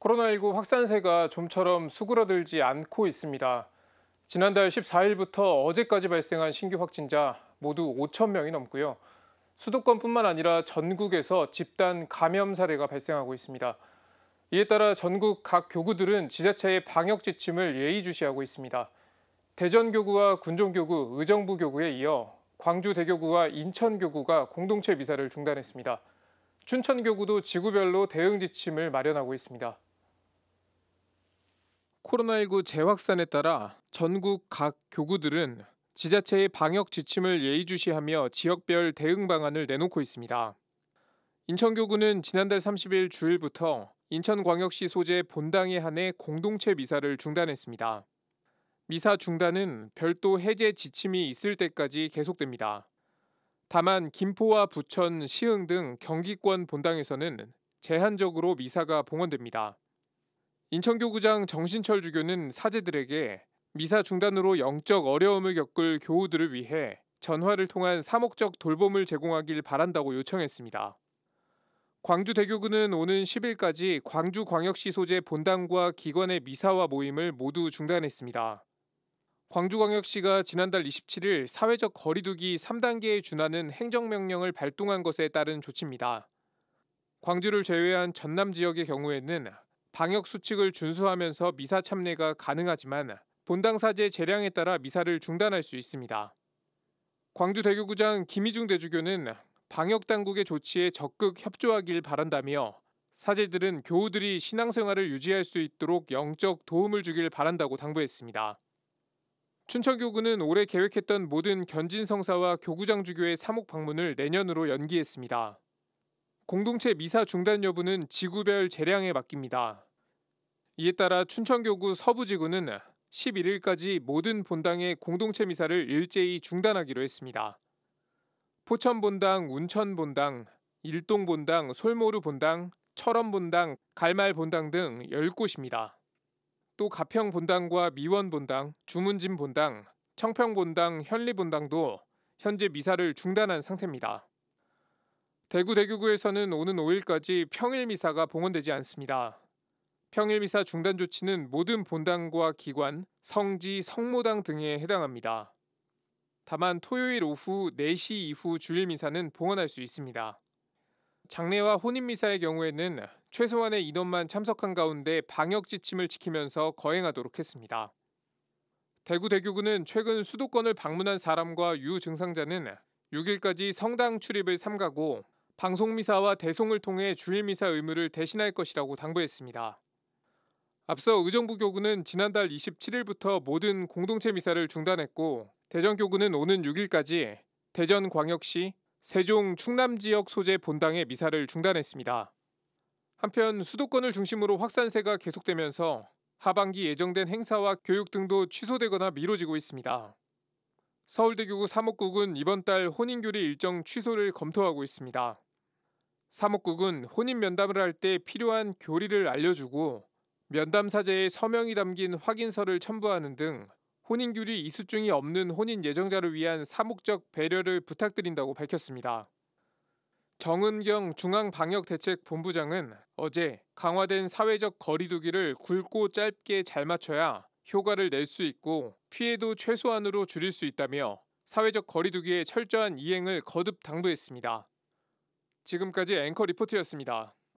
코로나19 확산세가 좀처럼 수그러들지 않고 있습니다. 지난달 14일부터 어제까지 발생한 신규 확진자 모두 5천 명이 넘고요. 수도권뿐만 아니라 전국에서 집단 감염 사례가 발생하고 있습니다. 이에 따라 전국 각 교구들은 지자체의 방역 지침을 예의주시하고 있습니다. 대전교구와 군종교구, 의정부교구에 이어 광주대교구와 인천교구가 공동체 미사를 중단했습니다. 춘천교구도 지구별로 대응 지침을 마련하고 있습니다. 코로나19 재확산에 따라 전국 각 교구들은 지자체의 방역 지침을 예의주시하며 지역별 대응 방안을 내놓고 있습니다. 인천교구는 지난달 30일 주일부터 인천광역시 소재 본당에 한해 공동체 미사를 중단했습니다. 미사 중단은 별도 해제 지침이 있을 때까지 계속됩니다. 다만 김포와 부천, 시흥 등 경기권 본당에서는 제한적으로 미사가 봉헌됩니다. 인천교구장 정신철 주교는 사제들에게 미사 중단으로 영적 어려움을 겪을 교우들을 위해 전화를 통한 사목적 돌봄을 제공하길 바란다고 요청했습니다. 광주대교구는 오는 10일까지 광주광역시 소재 본당과 기관의 미사와 모임을 모두 중단했습니다. 광주광역시가 지난달 27일 사회적 거리두기 3단계에 준하는 행정명령을 발동한 것에 따른 조치입니다. 광주를 제외한 전남 지역의 경우에는 방역 수칙을 준수하면서 미사 참례가 가능하지만 본당 사제 재량에 따라 미사를 중단할 수 있습니다. 광주대교구장 김희중 대주교는 방역 당국의 조치에 적극 협조하길 바란다며 사제들은 교우들이 신앙생활을 유지할 수 있도록 영적 도움을 주길 바란다고 당부했습니다. 춘천교구는 올해 계획했던 모든 견진성사와 교구장 주교의 사목 방문을 내년으로 연기했습니다. 공동체 미사 중단 여부는 지구별 재량에 맡깁니다. 이에 따라 춘천교구 서부지구는 11일까지 모든 본당의 공동체 미사를 일제히 중단하기로 했습니다. 포천본당, 운천본당, 일동본당, 솔모르본당, 철원본당, 갈말본당 등 10곳입니다. 또 가평본당과 미원본당, 주문진본당, 청평본당, 현리본당도 현재 미사를 중단한 상태입니다. 대구대교구에서는 오는 5일까지 평일미사가 봉헌되지 않습니다. 평일미사 중단 조치는 모든 본당과 기관, 성지, 성모당 등에 해당합니다. 다만 토요일 오후 4시 이후 주일미사는 봉헌할 수 있습니다. 장례와 혼인미사의 경우에는 최소한의 인원만 참석한 가운데 방역 지침을 지키면서 거행하도록 했습니다. 대구대교구는 최근 수도권을 방문한 사람과 유증상자는 6일까지 성당 출입을 삼가고 방송미사와 대송을 통해 주일미사 의무를 대신할 것이라고 당부했습니다. 앞서 의정부교구는 지난달 27일부터 모든 공동체 미사를 중단했고 대전교구는 오는 6일까지 대전광역시, 세종, 충남 지역 소재 본당의 미사를 중단했습니다. 한편 수도권을 중심으로 확산세가 계속되면서 하반기 예정된 행사와 교육 등도 취소되거나 미뤄지고 있습니다. 서울대교구 사목국은 이번 달 혼인교리 일정 취소를 검토하고 있습니다. 사목국은 혼인 면담을 할 때 필요한 교리를 알려주고 면담 사제에 서명이 담긴 확인서를 첨부하는 등 혼인교리 이수증이 없는 혼인 예정자를 위한 사목적 배려를 부탁드린다고 밝혔습니다. 정은경 중앙방역대책본부장은 어제 강화된 사회적 거리두기를 굵고 짧게 잘 맞춰야 효과를 낼 수 있고 피해도 최소한으로 줄일 수 있다며 사회적 거리두기의 철저한 이행을 거듭 당부했습니다. 지금까지 앵커 리포트였습니다.